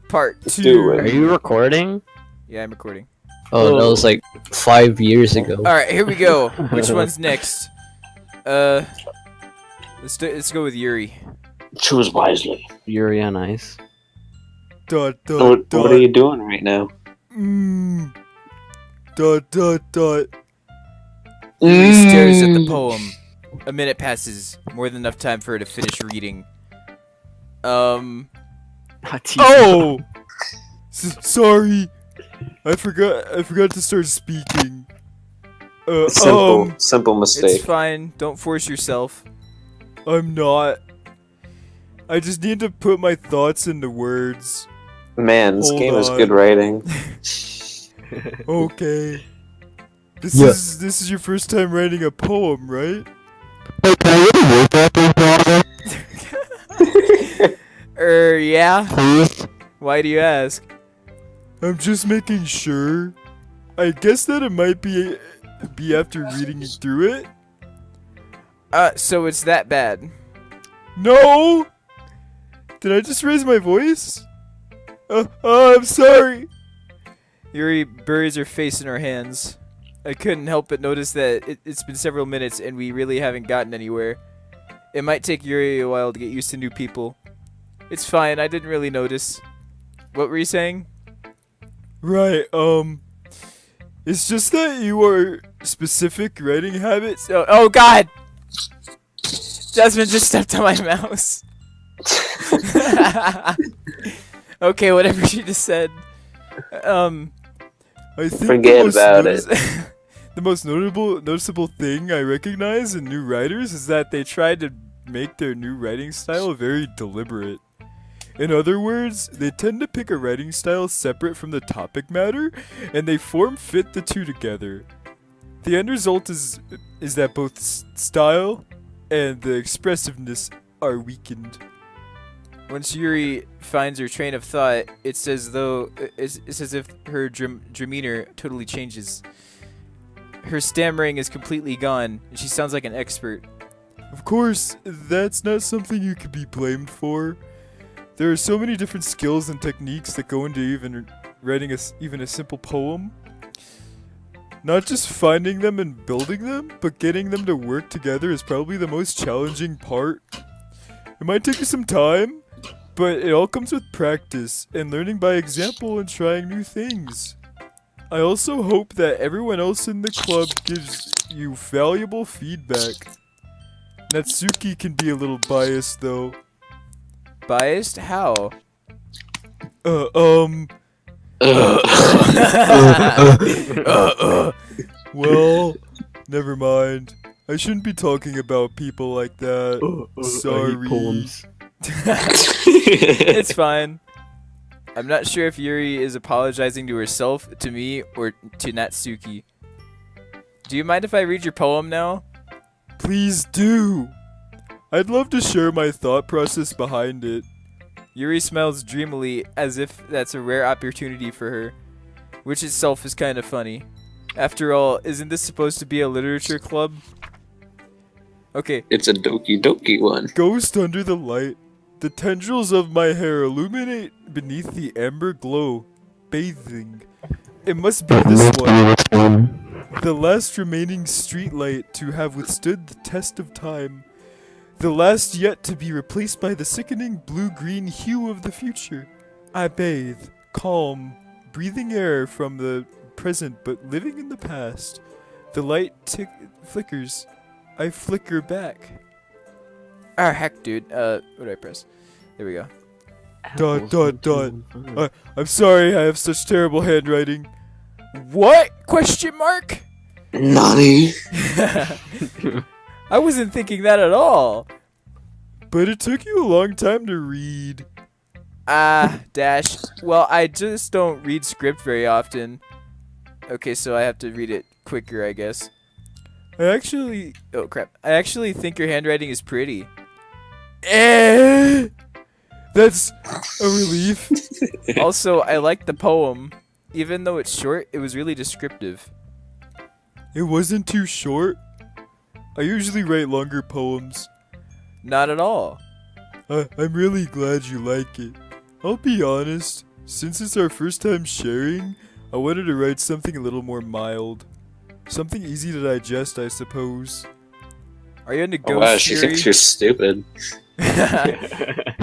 Part Let's 2. do it. Are you recording? Yeah, I'm recording. Oh, that was like 5 years ago. Alright, here we go. Which one's next? Let's go with Yuri. Choose wisely. Yuri on Ice. What are you doing right now? Yuri stares at the poem. A minute passes. More than enough time for her to finish reading. Oh! Sorry. I forgot to start speaking. Simple mistake. It's fine. Don't force yourself. I'm not. I just need to put my thoughts into words. Man, this game is good writing. Okay. This Yeah. is your first time writing a poem, right? Yeah. Please? Why do you ask? I'm just making sure. I guess that it might be after reading through it. So it's that bad. No! Did I just raise my voice? I'm sorry. Yuri buries her face in her hands. I couldn't help but notice that it's been several minutes and we really haven't gotten anywhere. It might take Yuri a while to get used to new people. It's fine, I didn't really notice. What were you saying? Right, it's just that you are specific writing habits. Oh God! Jasmine just stepped on my mouse. Okay, whatever she just said. I think Forget about it. The most noticeable thing I recognize in new writers is that they try to make their new writing style very deliberate. In other words, they tend to pick a writing style separate from the topic matter, and they form-fit the two together. The end result is that both style and the expressiveness are weakened. Once Yuri finds her train of thought, it's as if her demeanor totally changes. Her stammering is completely gone, and she sounds like an expert. Of course, that's not something you could be blamed for. There are so many different skills and techniques that go into even writing even a simple poem. Not just finding them and building them, but getting them to work together is probably the most challenging part. It might take you some time, but it all comes with practice and learning by example and trying new things. I also hope that everyone else in the club gives you valuable feedback. Natsuki can be a little biased though. Biased? How? Well, never mind. I shouldn't be talking about people like that. Sorry. It's fine. I'm not sure if Yuri is apologizing to herself, to me, or to Natsuki. Do you mind if I read your poem now? Please do. I'd love to share my thought process behind it. Yuri smiles dreamily as if that's a rare opportunity for her, which itself is kind of funny. After all, isn't this supposed to be a literature club? Okay. It's a Doki one. Ghost under the light. The tendrils of my hair illuminate beneath the amber glow, bathing. It must be this one. The last remaining streetlight to have withstood the test of time. The last yet to be replaced by the sickening blue-green hue of the future. I bathe, calm, breathing air from the present but living in the past. The light flickers. I flicker back. Ah, heck, dude. What did I press? There we go. I'm sorry I have such terrible handwriting. What? Question mark? Nani? I wasn't thinking that at all. But it took you a long time to read. Dash. Well, I just don't read script very often. Okay, so I have to read it quicker, I guess. Oh crap. I actually think your handwriting is pretty. That's a relief. Also, I like the poem. Even though it's short, it was really descriptive. It wasn't too short. I usually write longer poems. Not at all. I'm really glad you like it. I'll be honest, Since it's our first time sharing, I wanted to write something a little more mild. Something easy to digest, I suppose. Are you into Oh, ghost wow, she theory? thinks you're stupid.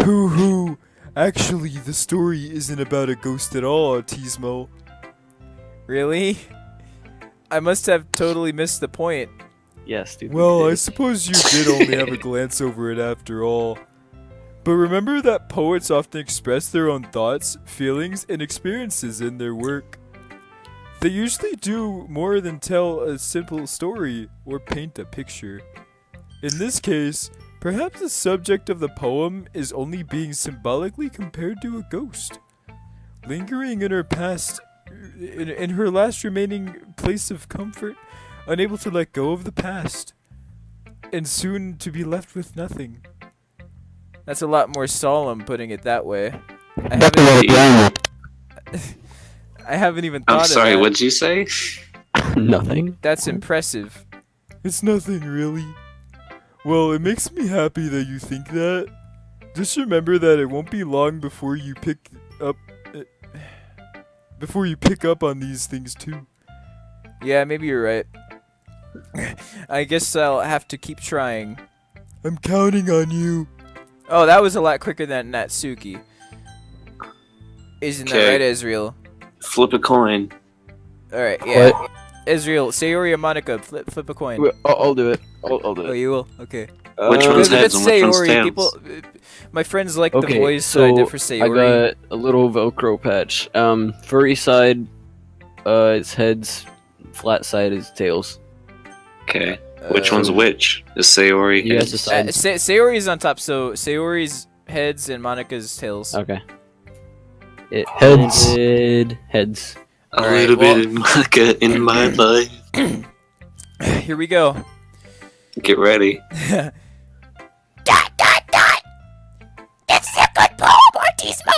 Hoo. Actually, the story isn't about a ghost at all, Autismo. Really? I must have totally missed the point. Yes, dude. Well, I suppose you did only have a glance over it after all. But remember that poets often express their own thoughts, feelings, and experiences in their work. They usually do more than tell a simple story or paint a picture. In this case, perhaps the subject of the poem is only being symbolically compared to a ghost, lingering in her past, in her last remaining place of comfort, unable to let go of the past, and soon to be left with nothing. That's a lot more solemn putting it that way. I haven't even thought I'm sorry, of that. what'd you say? Nothing. That's impressive. It's nothing, really. Well, it makes me happy that you think that. Just remember that it won't be long before you pick up on these things too. Yeah, maybe you're right. I guess I'll have to keep trying. I'm counting on you. Oh, that was a lot quicker than Natsuki. Isn't that Okay. right, Ezreal? Flip a coin. Alright, yeah. What? Ezreal, Sayori or Monica, flip a coin. I'll do it. I'll do Oh, it. you will? Okay. Which one's If it's heads and which one's Sayori, tails? people, my friends like Okay, the voice so I did for I Sayori. got a little Velcro patch. Furry side, it's heads. Flat side is tails. Okay. Which one's which? Is Sayori You guys heads? decide. Sayori's on top, so Sayori's heads and Monica's tails. Okay. It Heads. ended heads. A Alright, little well- bit of Monica in my life. Here we go. Get ready. That's a good poem, Artismo.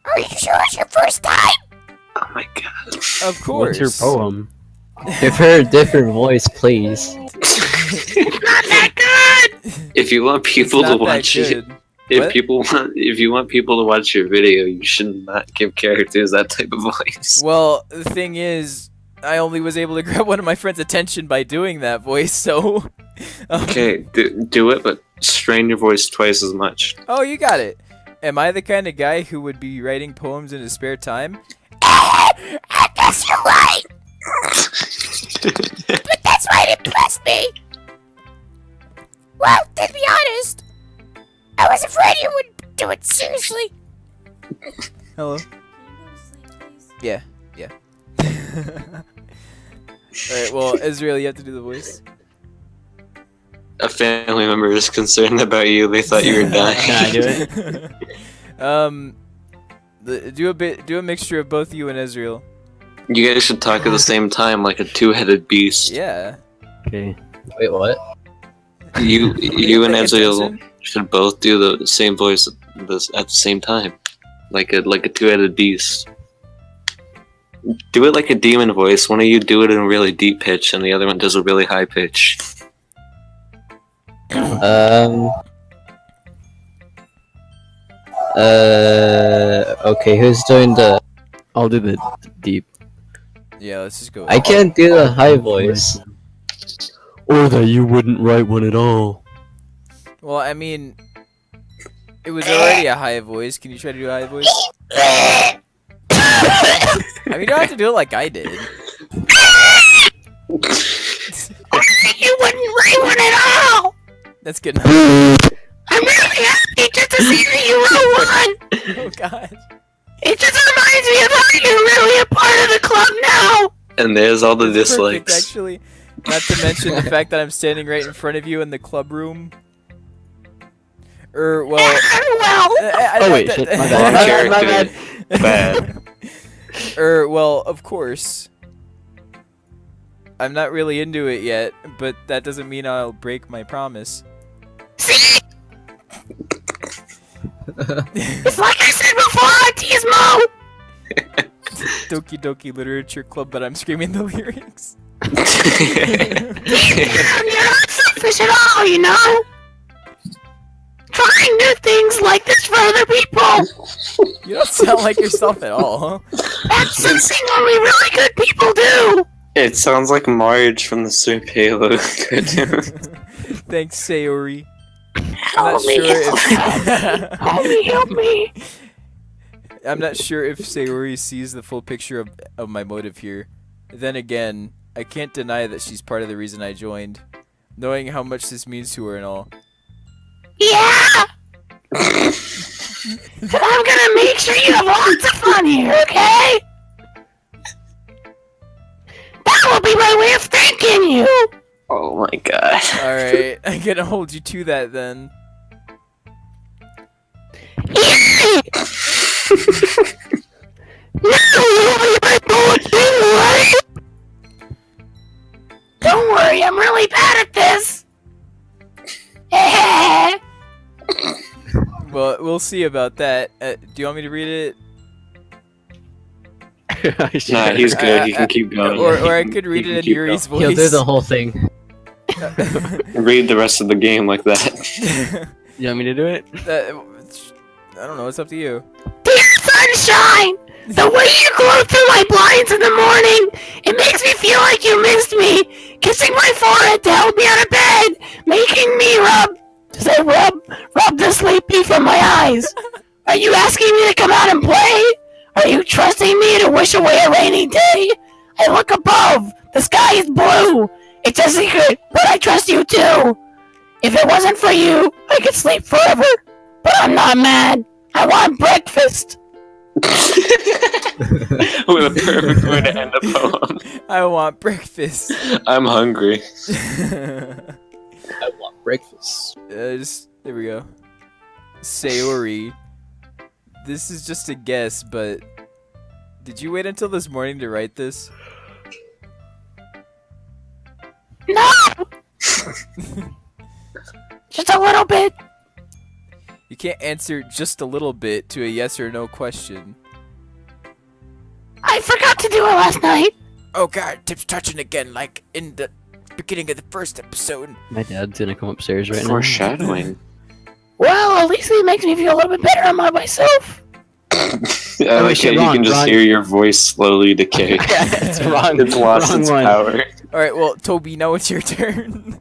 Are you sure it's your first time? Oh my god. Of course. What's your poem? Give her a different voice, please. Not that good. If you want It's people to not that watch it, good. if What? you want people to watch your video, you should not give characters that type of voice. Well, the thing is, I only was able to grab one of my friends' attention by doing that voice, so... Okay, do it, but strain your voice twice as much. Oh, you got it. Am I the kind of guy who would be writing poems in his spare time? I guess you're right. But that's why it impressed me. Well, to be honest, I was afraid you would do it seriously. Hello? Yeah. Alright, well, Israel, you have to do the voice. A family member is concerned about you. They thought you were dying. Can I do it? Do a mixture of both you and Israel. You guys should talk at the same time like a two-headed beast. Yeah. Okay. Wait, what? You and Pay Ezreal attention. should both do the same voice at the same time, like a two-headed beast. Do it like a demon voice. One of you do it in a really deep pitch, and the other one does a really high pitch. Okay, who's doing the... I'll do the deep. Yeah, let's just go. I can't do the high voice. Or that you wouldn't write one at all. Well, I mean, it was already a high voice. Can you try to do a high voice? I mean, you don't have to do it like I did. You wouldn't write one at all. That's good enough. I'm really happy just to see that you wrote one. Oh god. It just reminds me of how you're really a part of the club now. And there's all the That's perfect, dislikes. actually. Not to mention the fact that I'm standing right in front of you in the club room. Well. Well, Oh, wait, shit, my Wrong bad. My character. bad. Bad. Well, of course. I'm not really into it yet, but that doesn't mean I'll break my promise. see, it's like I said before, Autismo. Doki Doki Literature Club, but I'm screaming the lyrics. You're not selfish at all, you know. trying new things like this for other people. You don't sound like yourself at all, huh? That's something only really good people do. It sounds like Marge from the Super Halo cartoon. Thanks, Sayori. I'm Help not me, sure help me, help me. I'm not sure if Sayori sees the full picture of my motive here. Then again, I can't deny that she's part of the reason I joined, knowing how much this means to her and all. Yeah. And I'm gonna make sure you have lots of fun here, okay? That will be my way of thanking you. Oh my god. Alright, I'm gonna hold you to that then. Yay! Now you'll be my boy too, right? Don't worry, I'm really bad at this. Well, we'll see about that. Do you want me to read it? Nah, he's good. He can keep going. Or I could read You it can in keep Yuri's voice. He'll do the whole thing. Read the rest of the game like that. You want me to do it? I don't know, it's up to you. Dear sunshine, the way you glow through my blinds in the morning, it makes me feel like you missed me. Kissing my forehead to help me out of bed, making me rub the sleepy from my eyes. Are you asking me to come out and play? Are you trusting me to wish away a rainy day? I look above. The sky is blue. It's a secret, but I trust you too. If it wasn't for you, I could sleep forever. But I'm not mad. I want breakfast. What a perfect way to end a poem. I want breakfast. I'm hungry. I want breakfast. There we go. Sayori. This is just a guess, but did you wait until this morning to write this? No! Just a little bit. You can't answer just a little bit to a yes or no question. I forgot to do it last night. Oh god, Tip's touching again, like in the beginning of the first episode. My dad's gonna come upstairs right now. Foreshadowing. Well, at least it makes me feel a little bit better about myself. Yeah, wait, shit, you wrong, can just wrong. hear your voice slowly decay. It's wrong. It's lost wrong its one. power. Alright, well, Toby, now it's your turn.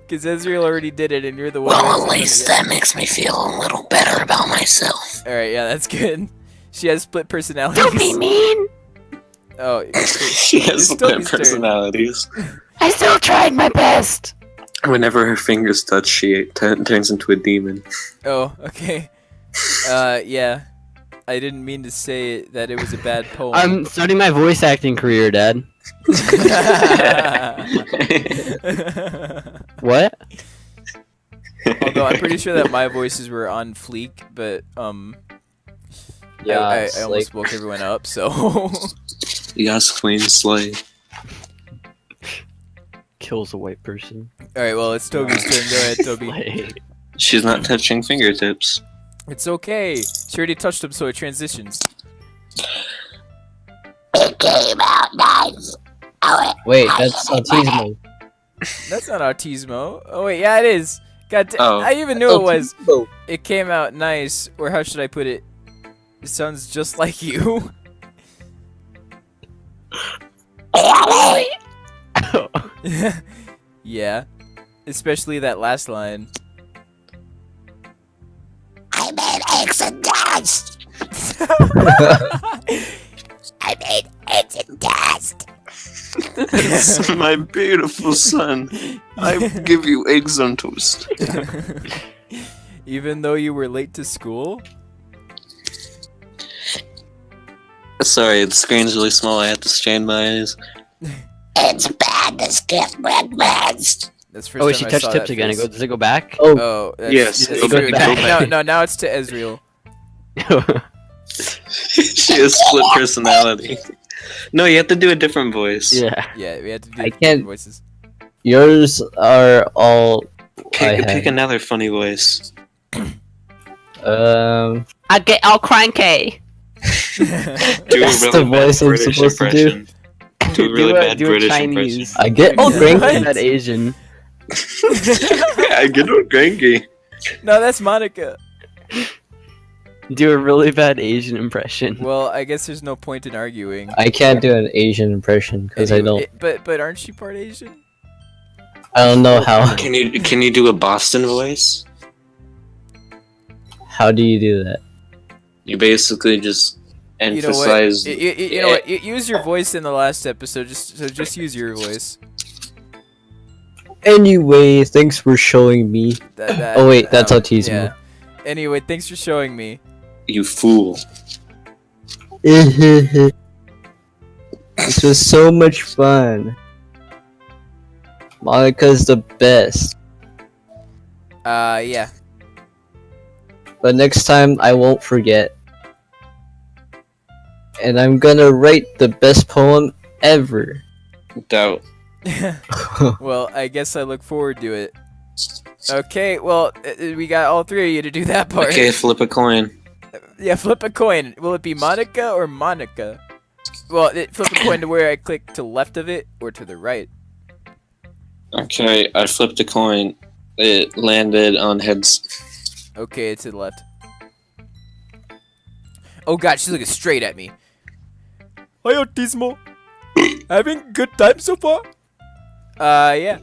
Because Ezreal already did it, and you're the one Well, that's at least that makes me feel a little better about myself. Alright, yeah, that's good. She has split personalities. Don't be mean. Oh, She has It's split Toby's turn. personalities. I still tried my best. Whenever her fingers touch, she turns into a demon. Oh, okay. Yeah. I didn't mean to say that it was a bad poem. I'm starting my voice acting career, Dad. What? Although I'm pretty sure that my voices were on fleek, but Yeah, I it's almost like- woke everyone up. So Yes, Queen Slay. kills a white person. all right, well it's Toby's turn. Go ahead, Toby. Slay. She's not touching fingertips. It's okay. She already touched them, so it transitions. It came out nice. Wait, that's autismo. That's not autismo. Oh wait, yeah, it is. God, Oh. I even knew it was. It came out nice, or how should I put it? It sounds just like you. Yeah, especially that last line. I made eggs and dust. I made eggs and dust. My beautiful son. I give you eggs on toast. Even though you were late to school? Sorry, the screen's really small. I have to strain my eyes. It's bad to skip breakfast. That's the first Oh, wait, time she I touched saw tips that again. face. Does it go back? Oh, that's, Yes, that's go true. back. No, now it's to Ezreal. She has split personality. No, you have to do a different voice. Yeah. Yeah, we had to do I different can't- voices. Yours are all. Pick another funny voice. I get all cranky. Do That's a the really bad voice I'm British supposed to do. impression. Do a really bad do a British Chinese. I get Oh, cranky. what? That Asian. impression. I get all cranky. No, that's Monica. Do a really bad Asian impression. Well, I guess there's no point in arguing. I can't do an Asian impression because I don't. But aren't you part Asian? I don't know how. Can you do a Boston voice? How do you do that? You basically just emphasize. You know what? Use your voice in the last episode. Just use your voice. Anyway, thanks for showing me. Oh wait, that's autism. Yeah. Anyway, thanks for showing me. You fool. This was so much fun. Monica's the best. Yeah. But next time I won't forget. And I'm gonna write the best poem ever. Doubt. Well, I guess I look forward to it. Okay, well, we got all three of you to do that part. Okay, flip a coin. Yeah, flip a coin. Will it be Monica or Monica? Well, flip a coin to where I click to the left of it or to the right. Okay, I flipped a coin. It landed on heads. Okay, to the left. Oh god, she's looking straight at me. Hi, Autismo. Having good time so far? Yeah.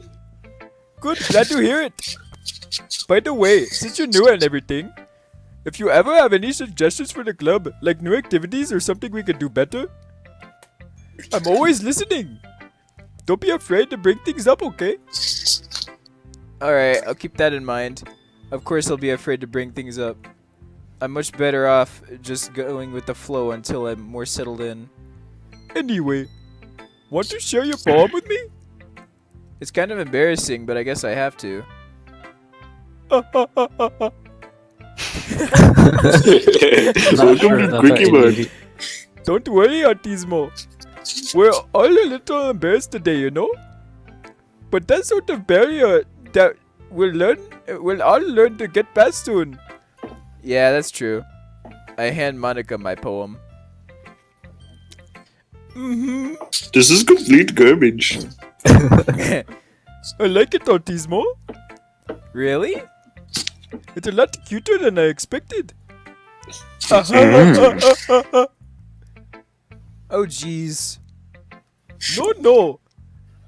Good, glad to hear it. By the way, since you're new and everything, if you ever have any suggestions for the club, like new activities or something we could do better, I'm always listening. Don't be afraid to bring things up, okay? Alright, I'll keep that in mind. Of course I'll be afraid to bring things up. I'm much better off just going with the flow until I'm more settled in. Anyway, want to share your poem with me? It's kind of embarrassing, but I guess I have to. Welcome to Quickie Mode. Don't worry, Autismo. We're all a little embarrassed today, you know? But that sort of barrier that we'll all learn to get past soon. Yeah, that's true. I hand Monica my poem. This is complete garbage. I like it, Autismo. Really? It's a lot cuter than I expected. Oh, jeez. No.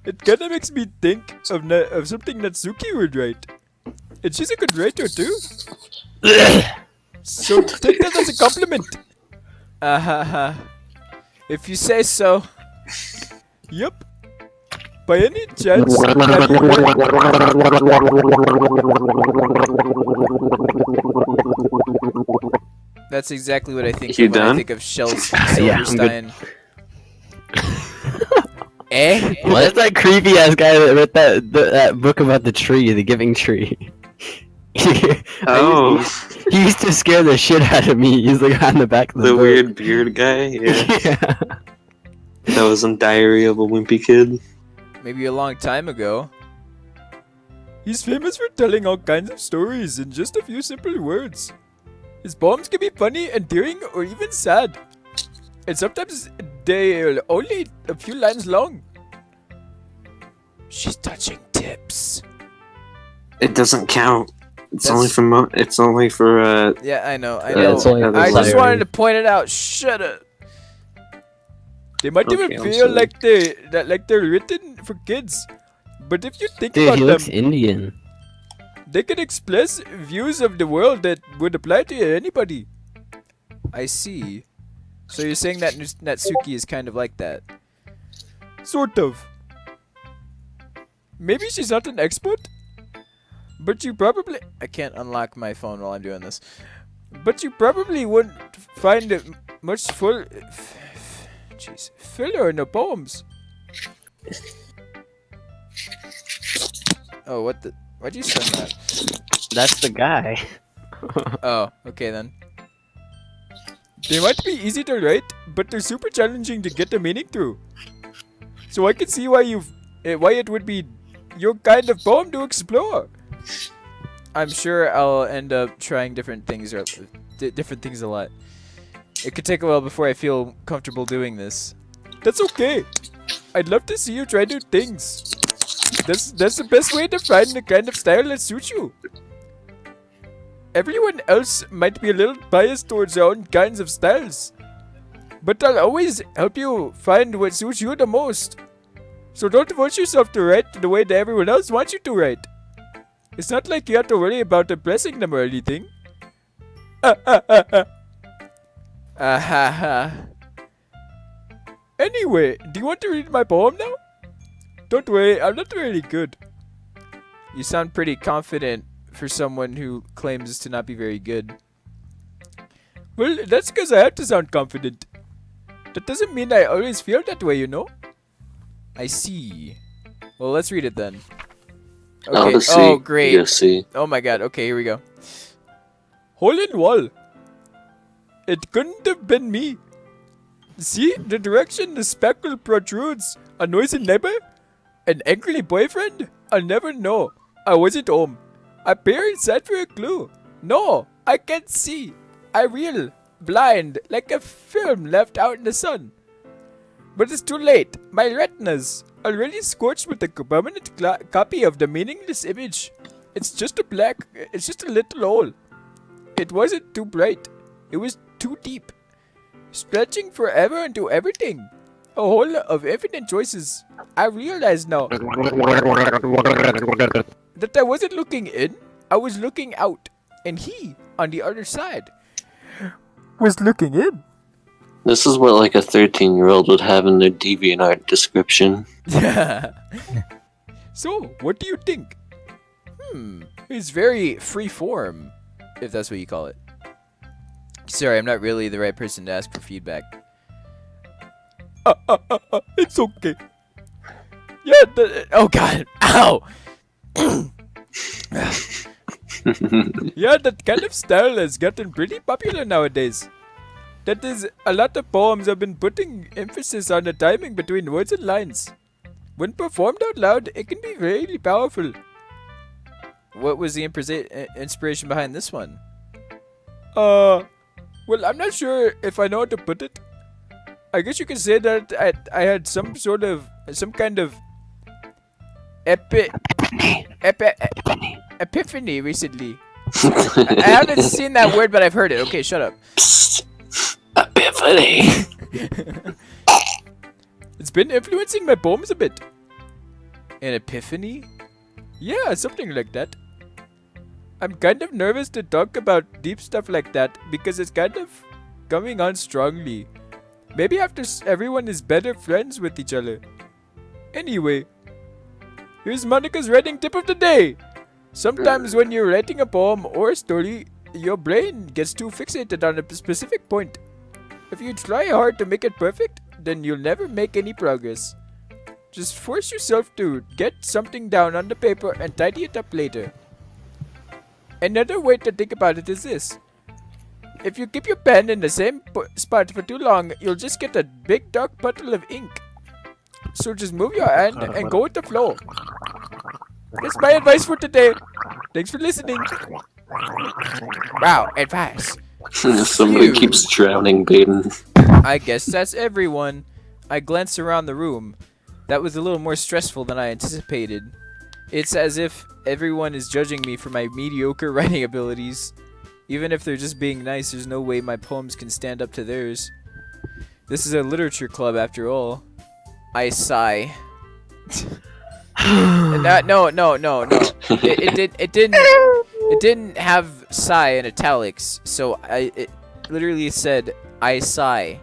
It kind of makes me think of something that Suki would write. And she's a good writer, too. So take that as a compliment. If you say so. Yup. By any chance, have you read... That's exactly what I think You of when I done? think of Shell's Yeah, I'm good. Silverstein. Eh? That's that creepy ass guy that wrote that book about the tree, the giving tree. Oh, He used to scare the shit out of me. He's the guy on the back of the the book. weird beard guy? Yeah. Yeah. That was in Diary of a Wimpy Kid. Maybe a long time ago. He's famous for telling all kinds of stories in just a few simple words. His poems can be funny, endearing, or even sad. And sometimes they're only a few lines long. She's touching tips. It doesn't count. It's That's- only for Yeah, I know. Yeah, it's only I the just diary. wanted to point it out. Shut up. They might Okay, even I'm feel sorry. like they're written for kids. But if you think Dude, about he them, looks Indian. they can express views of the world that would apply to anybody. I see. So you're saying that Natsuki is kind of like that? Sort of. Maybe she's not an expert, but you probably... I can't unlock my phone while I'm doing this. But you probably wouldn't find it much filler in the poems. Oh, what the... Why'd you send that? That's the guy. Oh, okay then. They might be easy to write, but they're super challenging to get the meaning through. So I can see why it would be your kind of poem to explore. I'm sure I'll end up trying different things a lot. It could take a while before I feel comfortable doing this. That's okay. I'd love to see you try new things. That's the best way to find the kind of style that suits you. everyone else might be a little biased towards their own kinds of styles. But I'll always help you find what suits you the most. So don't force yourself to write the way that everyone else wants you to write. It's not like you have to worry about impressing them or anything. Anyway, do you want to read my poem now? Don't worry, I'm not really good. You sound pretty confident for someone who claims to not be very good. Well, that's because I have to sound confident. That doesn't mean I always feel that way, you know? I see. Well, let's read it then. Okay. Oh, great. Yes, see. Oh my god. Okay, here we go. Hole in wall. It couldn't have been me. See the direction the speckle protrudes. A noisy neighbor? An angry boyfriend? I'll never know. I wasn't home. I peer inside for a clue. No, I can't see. I reel, blind, like a film left out in the sun. But it's too late. My retinas already scorched with a permanent copy of the meaningless image. It's just a little hole. It wasn't too bright. It was too deep. Stretching forever into everything. A hole of infinite choices. I realize now that I wasn't looking in. I was looking out. And he, on the other side, was looking in. This is what like a 13-year-old would have in their DeviantArt description. So, what do you think? It's very free form, if that's what you call it. Sorry, I'm not really the right person to ask for feedback. It's okay. Yeah, oh god, ow! Yeah, that kind of style has gotten pretty popular nowadays. That is, a lot of poems have been putting emphasis on the timing between words and lines. When performed out loud, it can be really powerful. What was the inspiration behind this one? Well, I'm not sure if I know how to put it. I guess you could say that I had some kind of epiphany recently. I haven't seen that word, but I've heard it. Okay, shut up. Psst. Epiphany. It's been influencing my poems a bit. An epiphany? Yeah, something like that. I'm kind of nervous to talk about deep stuff like that because it's kind of coming on strongly. Maybe after everyone is better friends with each other. Anyway, here's Monica's writing tip of the day. Sometimes when you're writing a poem or a story, your brain gets too fixated on a specific point. If you try hard to make it perfect, then you'll never make any progress. Just force yourself to get something down on the paper and tidy it up later. Another way to think about it is this. If you keep your pen in the same spot for too long, you'll just get a big dark puddle of ink. So just move your hand and go with the flow. That's my advice for today. Thanks for listening. Wow, advice. Somebody keeps drowning Baden. I guess that's everyone. I glanced around the room. That was a little more stressful than I anticipated. It's as if everyone is judging me for my mediocre writing abilities. Even if they're just being nice, there's no way my poems can stand up to theirs. This is a literature club after all. I sigh. No. It didn't have sigh in italics, so it literally said I sigh.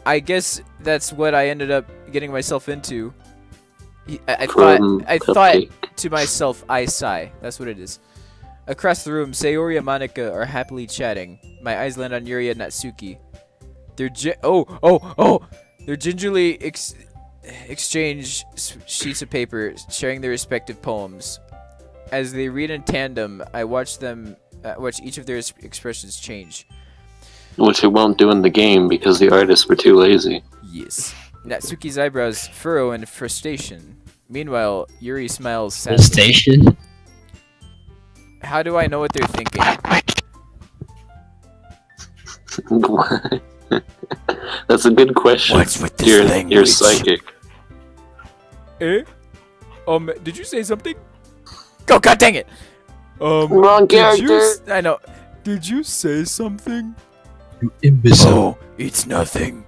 I guess that's what I ended up getting myself into. I thought to myself, I sigh. That's what it is. Across the room, Sayori and Monica are happily chatting. My eyes land on Yuri and Natsuki. They're They're gingerly exchange sheets of paper, sharing their respective poems. As they read in tandem, I watch each of their expressions change. Which it won't do in the game because the artists were too lazy. Yes. Natsuki's eyebrows furrow in frustration. Meanwhile, Yuri smiles sadly. Frustration? How do I know what they're thinking? What? That's a good question. What's with this language? You're psychic. Eh? Did you say something? Oh, god dang it! Wrong character. I know. Did you say something? You imbecile. Oh, it's nothing.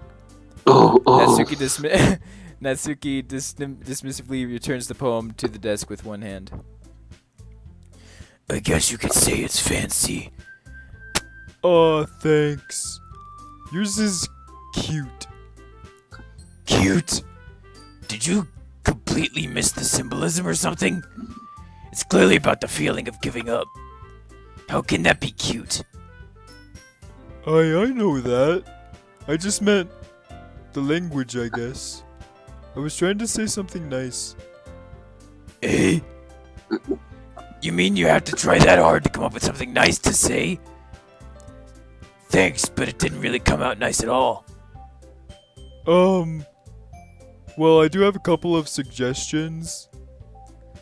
Oh, Natsuki, Natsuki dismissively returns the poem to the desk with one hand. I guess you could say it's fancy. Oh, thanks. Yours is cute. Cute? Did you completely miss the symbolism or something? It's clearly about the feeling of giving up. How can that be cute? I know that. I just meant the language, I guess. I was trying to say something nice. Eh? You mean you have to try that hard to come up with something nice to say? Thanks, but it didn't really come out nice at all. Well, I do have a couple of suggestions.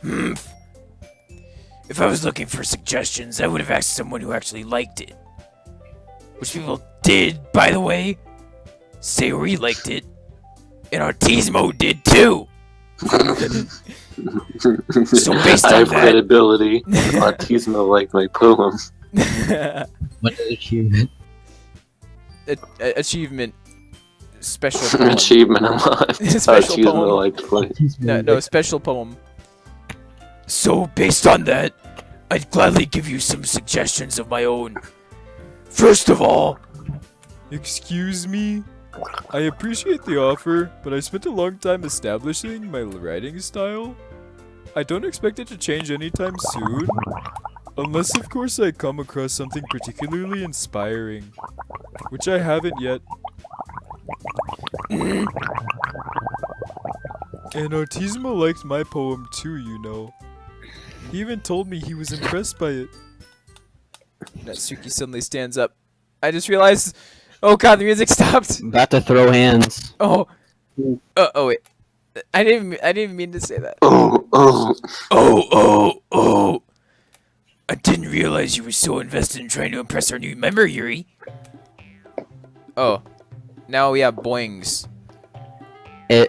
If I was looking for suggestions, I would have asked someone who actually liked it. Which people did, by the way. Sayori liked it. And Artismo did too! So based I on have that... credibility. Autismo liked my poem. What an achievement. Achievement. Special poem. Achievement unlocked. Special Autismo poem. liked play. No, special poem. So, based on that, I'd gladly give you some suggestions of my own. First of all... Excuse me? I appreciate the offer, but I spent a long time establishing my writing style. I don't expect it to change anytime soon. Unless, of course, I come across something particularly inspiring. Which I haven't yet. And Autismo liked my poem too, you know. He even told me he was impressed by it. Natsuki suddenly stands up. I just realized... Oh god, the music stopped! About to throw hands. Oh. Oh wait. I didn't mean to say that. Oh. Oh. I didn't realize you were so invested in trying to impress our new member, Yuri. Oh. Now we have boings. Eh.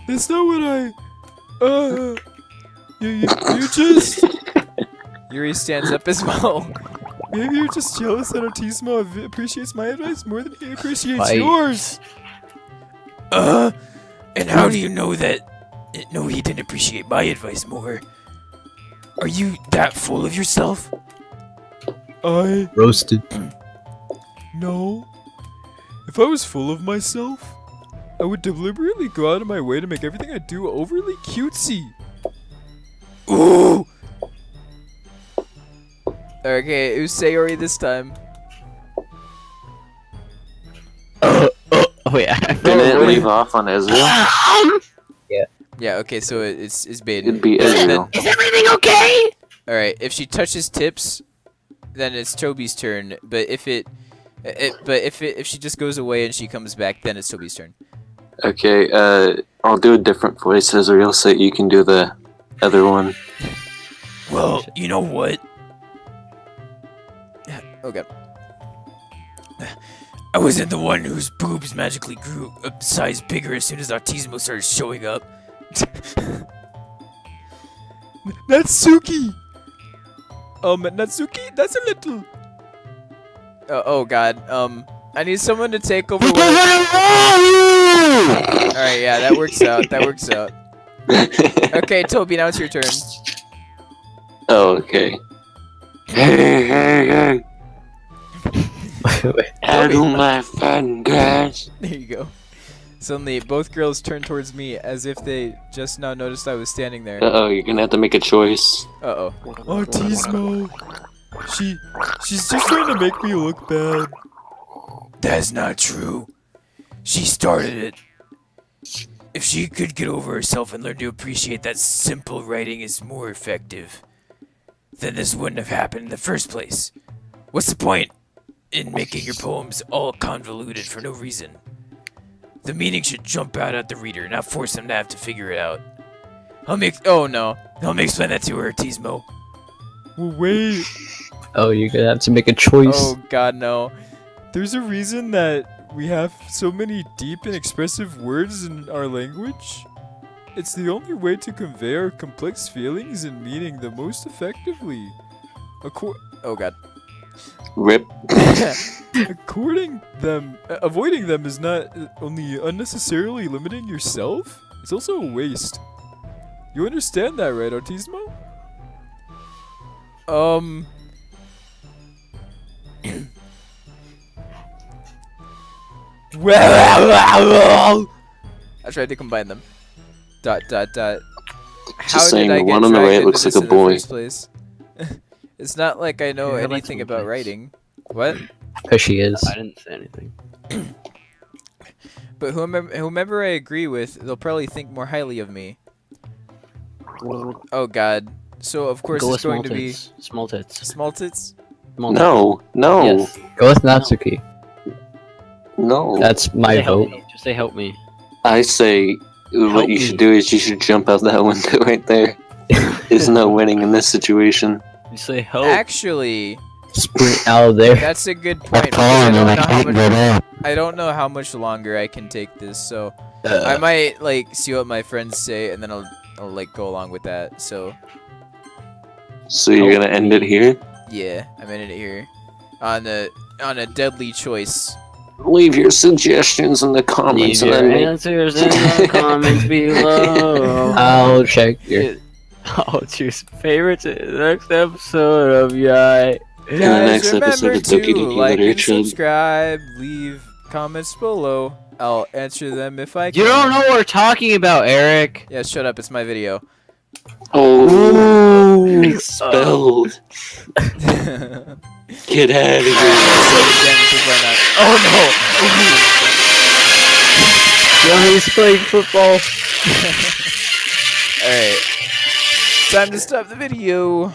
That's not what I... You just... Yuri stands up as well. Maybe you're just jealous that Autismo appreciates my advice more than he appreciates yours. And how do you know that... No, he didn't appreciate my advice more. Are you that full of yourself? Roasted. No. If I was full of myself, I would deliberately go out of my way to make everything I do overly cutesy. Ooh! Okay, it was Sayori this time. Oh wait, I Didn't it leave off on Ezreal? Yeah, okay, so it's Baden. It'd be Ezreal. Is everything okay? Alright, if she touches tips, then it's Toby's turn. But if if she just goes away and she comes back, then it's Toby's turn. Okay, I'll do a different voice, Ezreal, so you can do the other one. Well, you know what? Okay. I wasn't the one whose boobs magically grew a size bigger as soon as Autismo started showing up. Natsuki! Natsuki, that's a little... oh god, I need someone to take over Alright, yeah, that works out, Okay, Toby, now it's your turn. Oh, okay. Hey. Hello, my fun guys. There you go. Suddenly, both girls turn towards me as if they just now noticed I was standing there. Uh-oh, you're gonna have to make a choice. Uh-oh. Autismo. She's just trying to make me look bad. That's not true. She started it. If she could get over herself and learn to appreciate that simple writing is more effective, then this wouldn't have happened in the first place. What's the point in making your poems all convoluted for no reason? The meaning should jump out at the reader, not force them to have to figure it out. Let me explain that to her, Tismo. Well, wait. Oh, you're gonna have to make a choice. Oh god, no. There's a reason that we have so many deep and expressive words in our language. It's the only way to convey our complex feelings and meaning the most effectively. Oh god. Rip. Avoiding them is not only unnecessarily limiting yourself, it's also a waste. You understand that, right, Autismo? Well, I tried to combine them. Dot. Just saying, the one on the right looks like a boy. It's not like I know Yeah, I like anything some about things. writing. What? Cause she is. I didn't say anything. But whomever I agree with, they'll probably think more highly of me. Oh god. So of course Go with it's going small to be tits. Small tits. small tits. Small tits. No. Yes. Go with Natsuki. No. That's my Say help vote. me. Just say help me. I say what Help you me. should do is you should jump out that window right there. There's no winning in this situation. You say help. Actually, Sprint out of there. that's a good point. I'm Because I falling don't and I know how can't much get up. I don't know how much longer I can take this, so I might like see what my friends say and then I'll like go along with that. So So you're gonna end it here? yeah, I'm in it here. On a deadly choice. Leave your suggestions in the comments Leave and your then make answers in the comments below. I'll check your. I'll choose favorites in the next episode of Yai. the Guys, next episode remember of Doki to Doki like and Literature. subscribe, leave comments below. I'll answer them if I can. You don't know what we're talking about, Eric. Yeah, shut up. It's my video. Oh, expelled. Get out of here. Oh Johnny's playing football. no! Alright. Time to stop the video.